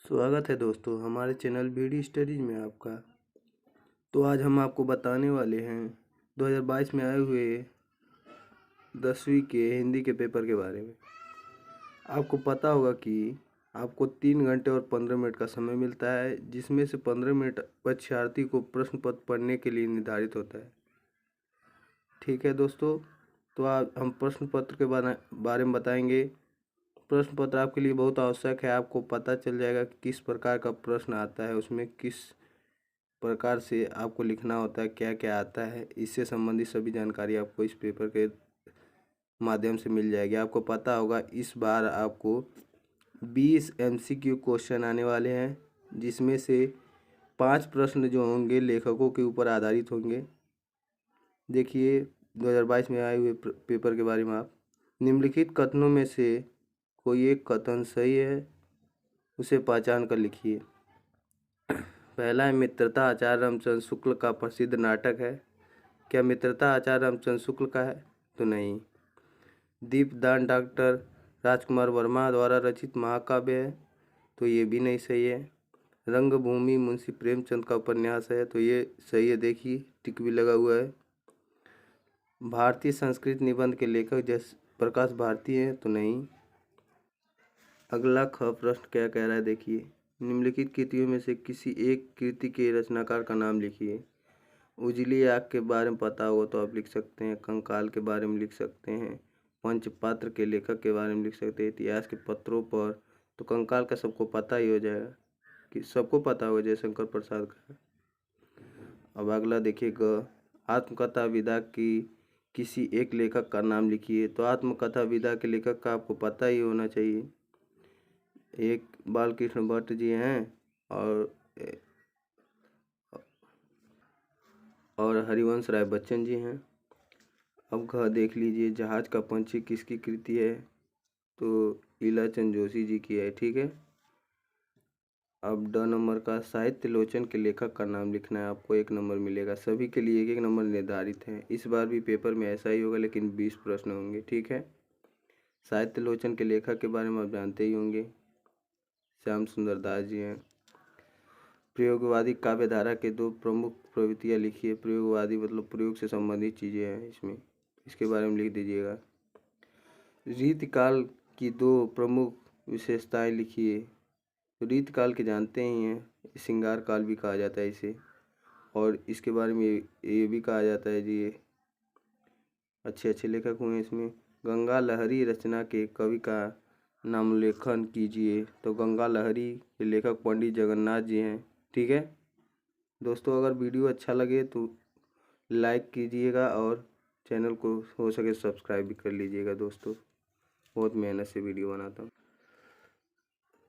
स्वागत है दोस्तों हमारे चैनल बीडी स्टडीज में आपका। तो आज हम आपको बताने वाले हैं 2022 में आए हुए 10वीं के हिंदी के पेपर के बारे में। आपको पता होगा कि आपको 3 घंटे और 15 मिनट का समय मिलता है, जिसमें से 15 मिनट परीक्षार्थी को प्रश्न पत्र पढ़ने के लिए निर्धारित होता है। ठीक है दोस्तों, तो आज हम प्रश्न पत्र के बारे में बताएंगे। प्रश्न पत्र आपके लिए बहुत आवश्यक है। आपको पता चल जाएगा कि किस प्रकार का प्रश्न आता है, उसमें किस प्रकार से आपको लिखना होता है, क्या क्या आता है। इससे संबंधित सभी जानकारी आपको इस पेपर के माध्यम से मिल जाएगी। आपको पता होगा इस बार आपको 20 MCQ क्वेश्चन आने वाले हैं, जिसमें से 5 प्रश्न जो होंगे लेखकों के ऊपर आधारित होंगे। देखिए 2022 में आए हुए पेपर के बारे में। आप निम्नलिखित कथनों में से कोई एक कथन सही है, उसे पहचान कर लिखिए। पहला है, मित्रता आचार्य रामचंद्र शुक्ल का प्रसिद्ध नाटक है। क्या मित्रता आचार्य रामचंद्र शुक्ल का है? तो नहीं। दीपदान डॉक्टर राजकुमार वर्मा द्वारा रचित महाकाव्य है, तो ये भी नहीं सही है। रंगभूमि मुंशी प्रेमचंद का उपन्यास है, तो ये सही है। देखिए टिक भी लगा हुआ है। भारतीय संस्कृत निबंध के लेखक जस प्रकाश भारती हैं, तो नहीं। अगला ख प्रश्न क्या कह रहा है, देखिए। निम्नलिखित कृतियों में से किसी एक कृति के रचनाकार का नाम लिखिए। उजली आग के बारे में पता हो तो आप लिख सकते हैं। कंकाल के बारे में लिख सकते हैं। पंचपात्र के लेखक के बारे में लिख सकते हैं। इतिहास के पत्रों पर तो कंकाल का सबको पता ही हो जाएगा, कि सबको पता होगा जयशंकर प्रसाद का। अब अगला देखिए ग, आत्मकथा विधा की किसी एक लेखक का नाम लिखिए। तो आत्मकथा विधा के लेखक का आपको पता ही होना चाहिए। एक बालकृष्ण भट्ट जी हैं और हरिवंश राय बच्चन जी हैं। अब घ देख लीजिए, जहाज का पंछी किसकी कृति है? तो लीलाचंद जोशी जी की है। ठीक है। अब ड नंबर का, साहित्य लोचन के लेखक का नाम लिखना है। आपको 1 नंबर मिलेगा। सभी के लिए 1-1 नंबर निर्धारित है। इस बार भी पेपर में ऐसा ही होगा, लेकिन 20 प्रश्न होंगे। ठीक है। साहित्य लोचन के लेखक के बारे में आप जानते ही होंगे, श्याम सुंदर दास जी हैं। प्रयोगवादी काव्यधारा के 2 प्रमुख प्रवृत्तियाँ लिखिए। प्रयोगवादी मतलब प्रयोग से संबंधित चीज़ें हैं इसमें, इसके बारे में लिख दीजिएगा। रीतिकाल की 2 प्रमुख विशेषताएं लिखिए। तो रीतिकाल के जानते ही हैं, श्रृंगार काल भी कहा जाता है इसे, और इसके बारे में ये भी कहा जाता है जी, ये अच्छे अच्छे लेखक हुए इसमें। गंगा लहरी रचना के कवि का नामोल्लेखन कीजिए। तो गंगा लहरी के लेखक पंडित जगन्नाथ जी हैं। ठीक है दोस्तों, अगर वीडियो अच्छा लगे तो लाइक कीजिएगा और चैनल को हो सके सब्सक्राइब भी कर लीजिएगा दोस्तों। बहुत मेहनत से वीडियो बनाता हूँ।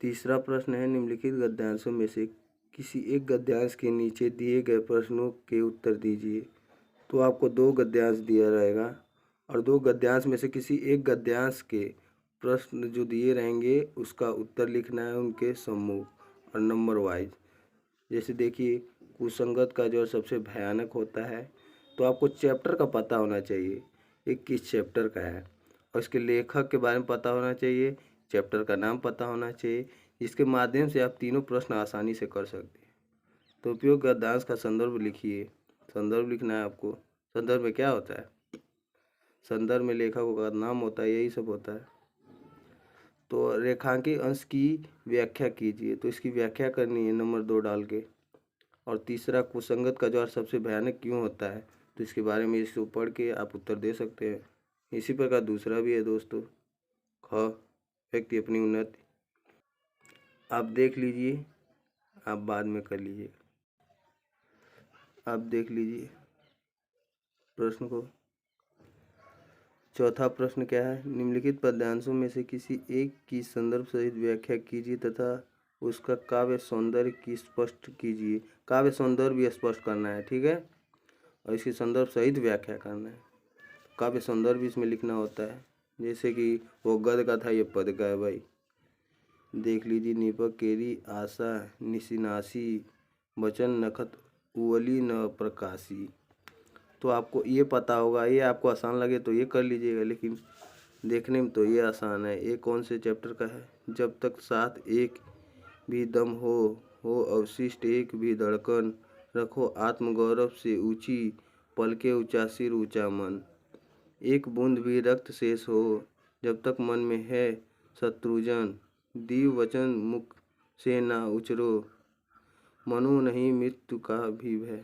तीसरा प्रश्न है, निम्नलिखित गद्यांशों में से किसी एक गद्यांश के नीचे दिए गए प्रश्नों के उत्तर दीजिए। तो आपको 2 गद्यांश दिया रहेगा, और 2 गद्यांश में से किसी एक गद्यांश के प्रश्न जो दिए रहेंगे उसका उत्तर लिखना है, उनके सम्मुख और नंबर वाइज। जैसे देखिए, कुसंगत का जो सबसे भयानक होता है, तो आपको चैप्टर का पता होना चाहिए, ये किस चैप्टर का है, और इसके लेखक के बारे में पता होना चाहिए, चैप्टर का नाम पता होना चाहिए। इसके माध्यम से आप तीनों प्रश्न आसानी से कर सकते हैं। तो उपयोग गद्यांश का संदर्भ लिखिए। संदर्भ लिखना है आपको। संदर्भ में क्या होता है? संदर्भ में लेखकों का नाम होता है, यही सब होता है। तो रेखांकित अंश की व्याख्या कीजिए। तो इसकी व्याख्या करनी है नंबर 2 डाल के। और तीसरा, कुसंगत का ज्वार सबसे भयानक क्यों होता है, तो इसके बारे में इसको पढ़ के आप उत्तर दे सकते हैं। इसी प्रकार दूसरा भी है दोस्तों, ख व्यक्ति अपनी उन्नति। आप देख लीजिए, आप बाद में कर लीजिए। आप देख लीजिए प्रश्न को। चौथा प्रश्न क्या है, निम्नलिखित पद्यांशों में से किसी एक की संदर्भ सहित व्याख्या कीजिए तथा उसका काव्य सौंदर्य की स्पष्ट कीजिए। काव्य सौंदर्य भी स्पष्ट करना है। ठीक है, और इसकी संदर्भ सहित व्याख्या करना है। काव्य सौंदर्य भी इसमें लिखना होता है, जैसे कि वो गद का था, ये पद का है भाई। देख लीजिए, निपक केरी आशा निशिनासी वचन नखत उवली न प्रकाशी। तो आपको ये पता होगा, ये आपको आसान लगे तो ये कर लीजिएगा, लेकिन देखने में तो ये आसान है। ये कौन से चैप्टर का है? जब तक साथ एक भी दम हो अवशिष्ट एक भी धड़कन, रखो आत्मगौरव से ऊंची, पलके ऊंचा सिर ऊंचा मन। एक बूंद भी रक्त शेष हो, जब तक मन में है शत्रुजन, दीव वचन मुख से ना उचरो, मनो नहीं मृत्यु का भी भय,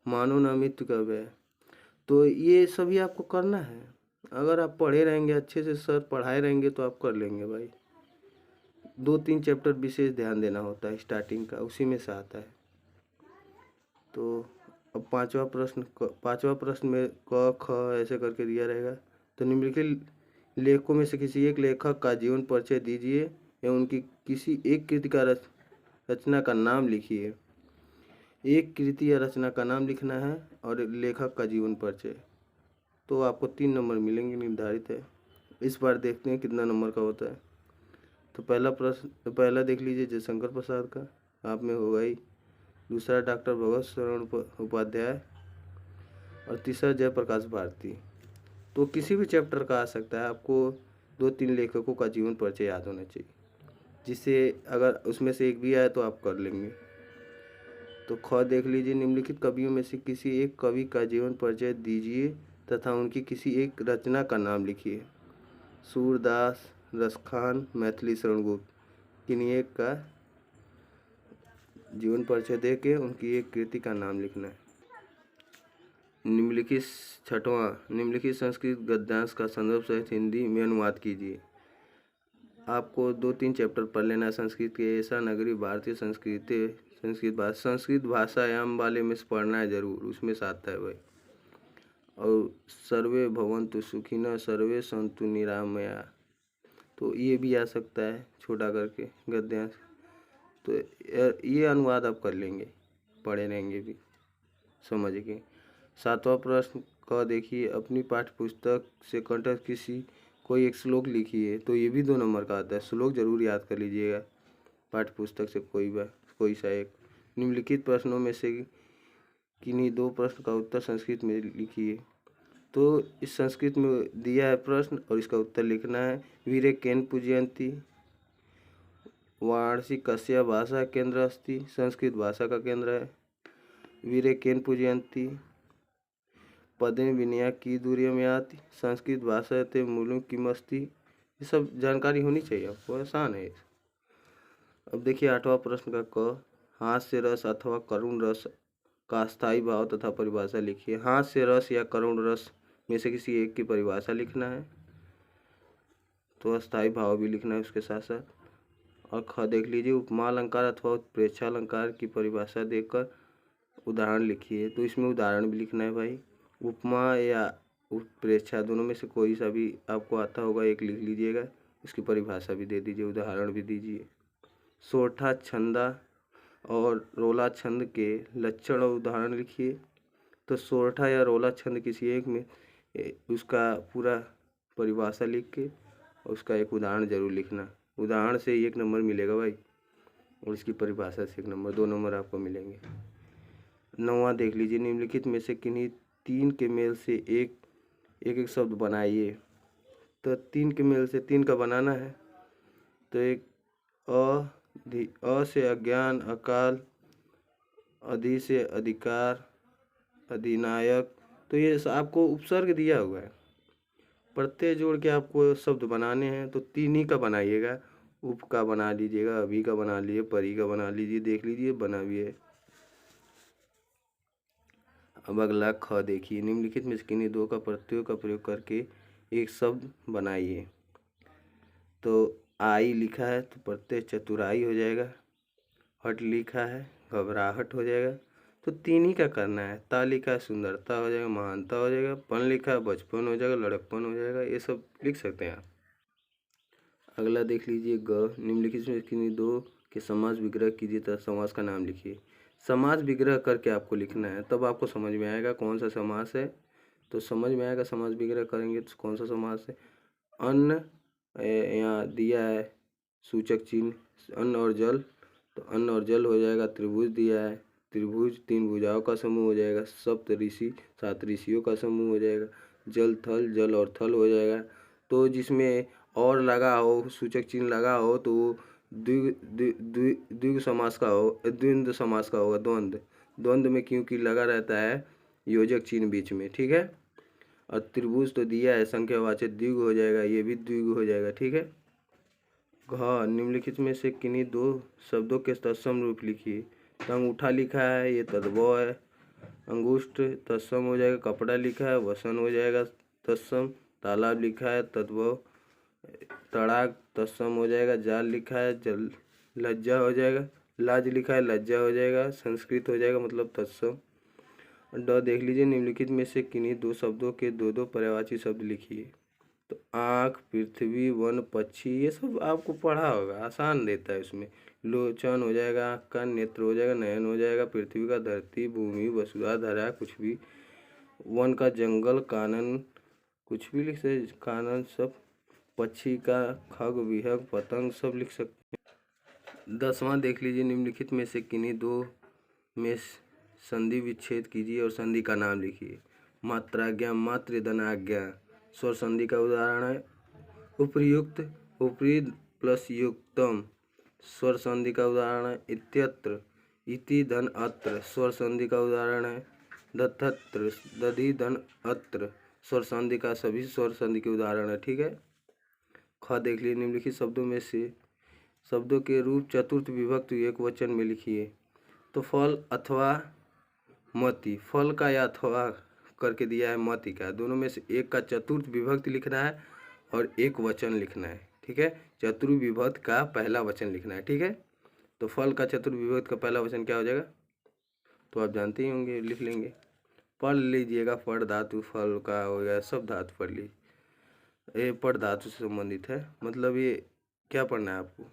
मानो ना मृत्यु का भय। तो ये सभी आपको करना है। अगर आप पढ़े रहेंगे अच्छे से, सर पढ़ाए रहेंगे तो आप कर लेंगे भाई। 2-3 चैप्टर विशेष ध्यान देना होता है स्टार्टिंग का, उसी में से आता है। तो अब पांचवा प्रश्न में क ख ऐसे करके दिया रहेगा। तो निम्नलिखित लेखकों में से किसी एक लेखक का जीवन परिचय दीजिए एवं उनकी किसी एक कृति का रचना का नाम लिखिए। एक कृति या रचना का नाम लिखना है और लेखक का जीवन परिचय। तो आपको 3 नंबर मिलेंगे, निर्धारित है। इस बार देखते हैं कितना नंबर का होता है। तो पहला देख लीजिए जयशंकर प्रसाद का, आप में होगा ही। दूसरा डॉक्टर भगवत शरण उपाध्याय और तीसरा जयप्रकाश भारती। तो किसी भी चैप्टर का आ सकता है। आपको 2-3 लेखकों का जीवन परिचय याद होना चाहिए, जिससे अगर उसमें से एक भी आए तो आप कर लेंगे। तो ख देख लीजिए, निम्नलिखित कवियों में से किसी एक कवि का जीवन परिचय दीजिए तथा उनकी किसी एक रचना का नाम लिखिए। सूरदास, रसखान, मैथिली शरण गुप्त, किन्हीं एक का जीवन परिचय दे के उनकी एक कृति का नाम लिखना है। निम्नलिखित संस्कृत गद्यांश का संदर्भ सहित हिंदी में अनुवाद कीजिए। आपको 2-3 चैप्टर पढ़ लेना है संस्कृत के। ऐसा नगरी, भारतीय संस्कृत भाषायाम वाले में से पढ़ना है जरूर, उसमें से आता है भाई। और सर्वे भवन्तु सुखिनः, सर्वे सन्तु निरामया, तो ये भी आ सकता है छोटा करके गद्यांश। तो ये अनुवाद आप कर लेंगे, पढ़े रहेंगे भी, समझ के। 7वां प्रश्न का देखिए, अपनी पाठ्य पुस्तक से कंठस्थ कोई एक श्लोक लिखिए। तो ये भी 2 नंबर का आता है। श्लोक जरूर याद कर लीजिएगा, पाठ्य पुस्तक से कोई सा एक। निम्नलिखित प्रश्नों में से किन्हीं 2 प्रश्न का उत्तर संस्कृत में लिखिए। तो इस संस्कृत में दिया है प्रश्न और इसका उत्तर लिखना है। वीरे केन पूजयंती, वाराणसी कस्य भाषा केंद्र अस्ति, संस्कृत भाषा का केंद्र है। वीरे केन पूजयंती, पदे विनया की दूरियम याति, संस्कृत भाषा ते मूलम किमस्ति। ये सब जानकारी होनी चाहिए आपको, आसान है। अब देखिए 8वां प्रश्न का क, हास्य रस अथवा करुण रस का स्थायी भाव तथा परिभाषा लिखिए। हास्य रस या करुण रस में से किसी एक की परिभाषा लिखना है। तो अस्थायी भाव भी लिखना है उसके साथ साथ। और ख देख लीजिए, उपमा अलंकार अथवा उत्प्रेक्षालंकार की परिभाषा देकर उदाहरण लिखिए। तो इसमें उदाहरण भी लिखना है भाई। उपमा या उत्प्रेक्षा दोनों में से कोई सा भी आपको आता होगा, एक लिख लीजिएगा, उसकी परिभाषा भी दे दीजिए, उदाहरण भी दीजिए। सोठा छंदा और रोला छंद के लक्षण और उदाहरण लिखिए। तो सोरठा या रोला छंद किसी एक में उसका पूरा परिभाषा लिख के उसका एक उदाहरण जरूर लिखना। उदाहरण से 1 नंबर मिलेगा भाई, और इसकी परिभाषा से 1 नंबर, 2 नंबर आपको मिलेंगे। 9वां देख लीजिए, निम्नलिखित में से किन्हीं 3 के मेल से एक शब्द बनाइए। तो 3 के मेल से 3 का बनाना है। तो एक अ से अज्ञान, अकाल, अधि से अधिकार, अधिनायक। तो ये आपको उपसर्ग दिया हुआ है, प्रत्यय जोड़ के आपको शब्द बनाने हैं। तो 3 ही का बनाइएगा। उप का बना लीजिएगा, अभी का बना लीजिए, परी का बना लीजिए, देख लीजिए बना भी है। अब अगला ख देखिए, निम्नलिखित में से किन्हीं 2 का प्रत्ययों का प्रयोग करके एक शब्द बनाइए। तो आई लिखा है तो प्रत्यय चतुराई हो जाएगा। हट लिखा है घबराहट हो जाएगा। तो 3 ही का करना है। ता लिखा है सुंदरता हो जाएगा, महानता हो जाएगा। पन लिखा है बचपन हो जाएगा, लड़कपन हो जाएगा। ये सब लिख सकते हैं आप। अगला देख लीजिए ग, निम्नलिखित में किन्हीं 2 के समास विग्रह कीजिए तथा समास का नाम लिखिए। समास विग्रह करके आपको लिखना है, तब आपको समझ में आएगा कौन सा समास है। तो समझ में आएगा समास विग्रह करेंगे तो कौन सा समास है। अन्न, यहाँ दिया है सूचक चिन्ह अन्न और जल, तो अन्न और जल हो जाएगा। त्रिभुज दिया है, त्रिभुज 3 भुजाओं का समूह हो जाएगा। सप्त ऋषि 7 ऋषियों का समूह हो जाएगा। जल थल, जल और थल हो जाएगा। तो जिसमें और लगा हो, सूचक चिन्ह लगा हो, तो द्विगु समास का हो, द्वंद्व समास का होगा। द्वंद्व में क्योंकि लगा रहता है योजक चिन्ह बीच में, ठीक है। और त्रिभुज तो दिया है, संख्यावाचक द्विगु हो जाएगा, ये भी द्विगु हो जाएगा, ठीक है। घ निम्नलिखित में से किन्हीं दो शब्दों के तत्सम रूप लिखिए। तो अंगूठा लिखा है, ये तद्भव है, अंगुष्ठ तत्सम हो जाएगा। कपड़ा लिखा है, वसन हो जाएगा तत्सम। तालाब लिखा है, तद्भव। तड़ाक तत्सम हो जाएगा। जाल लिखा है, जल लज्जा हो जाएगा। लाज लिखा है, लज्जा हो जाएगा। संस्कृत हो जाएगा, मतलब तत्सम। ड देख लीजिए, निम्नलिखित में से किन्हीं दो शब्दों के दो दो पर्यायवाची शब्द लिखिए। तो आँख, पृथ्वी, वन, पक्षी, ये सब आपको पढ़ा होगा, आसान देता है इसमें। लोचन हो जाएगा, आँख का। नेत्र हो जाएगा, नयन हो जाएगा। पृथ्वी का धरती, भूमि, वसुधा, धरा, कुछ भी। वन का जंगल, कानन, कुछ भी लिख सकते, कानन सब। पक्षी का खग, विहग, पतंग, सब लिख सकते हैं। 10वां देख लीजिए, निम्नलिखित में से किन्हीं दो में संधि विच्छेद कीजिए और संधि का नाम लिखिए। मात्राज्ञा, मातृ धनाज्ञा स्वर संधि का उदाहरण है। उपर्युक्त, ऊपरी प्लस युक्तम स्वर संधि का उदाहरण है। इत्यत्र, इति धन अत्र स्वर संधि का उदाहरण है। दत्तत्र, दधि धन अत्र स्वर संधि का सभी स्वर संधि के उदाहरण है, ठीक है। ख देख लीजिए, निम्नलिखित शब्दों में से शब्दों के रूप चतुर्थ विभक्त एक वचन में लिखिए। तो फल अथवा मति, फल का या अथवा करके दिया है, मति का। दोनों में से एक का चतुर्थ विभक्त लिखना है और एक वचन लिखना है, ठीक है। चतुर्विभक्त का पहला वचन लिखना है, ठीक है। तो फल का चतुर्विभक्त का पहला वचन क्या हो जाएगा, तो आप जानते ही होंगे, लिख लेंगे। पढ़ लीजिएगा, पढ़ धातु फल का हो गया, सब धातु पढ़ लीजिए। ये पढ़ धातु से संबंधित है, मतलब ये क्या पढ़ना है आपको,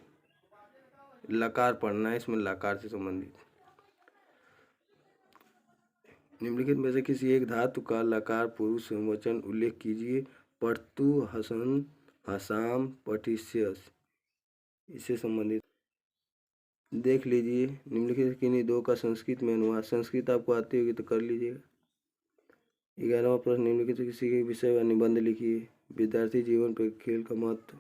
लकार पढ़ना है, इसमें लकार से संबंधित। निम्नलिखित में से किसी एक धातु का लकार पुरुष वचन उल्लेख कीजिए। पढ़तु, हसन, हसाम, पठिष्यस, इससे संबंधित देख लीजिए। निम्नलिखित किन्हीं दो का संस्कृत में अनुवाद, संस्कृत आपको आती होगी तो कर लीजिएगा। 11वां प्रश्न, निम्नलिखित किसी के विषय व निबंध लिखिए। विद्यार्थी जीवन पर खेल का महत्व,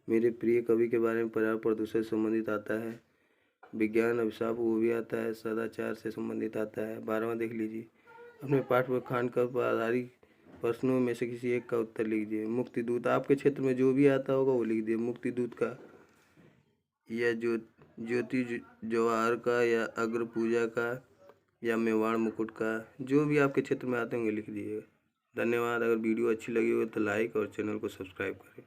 मेरे प्रिय कवि के बारे में, पर्यावरण प्रदूषण से संबंधित आता है। विज्ञान अभिशाप, वो भी आता है। सदाचार से संबंधित आता है। 12वां देख लीजिए, अपने पाठ पर खान पर आधारित प्रश्नों में से किसी एक का उत्तर लिख दीजिए। मुक्ति दूत, आपके क्षेत्र में जो भी आता होगा वो लिख दिए। मुक्ति दूत का, या ज्योति जवाहर का, या अग्र पूजा का, या मेवाड़ मुकुट का, जो भी आपके क्षेत्र में आते होंगे लिख दीजिएगा। धन्यवाद। अगर वीडियो अच्छी लगी हो तो लाइक और चैनल को सब्सक्राइब करें।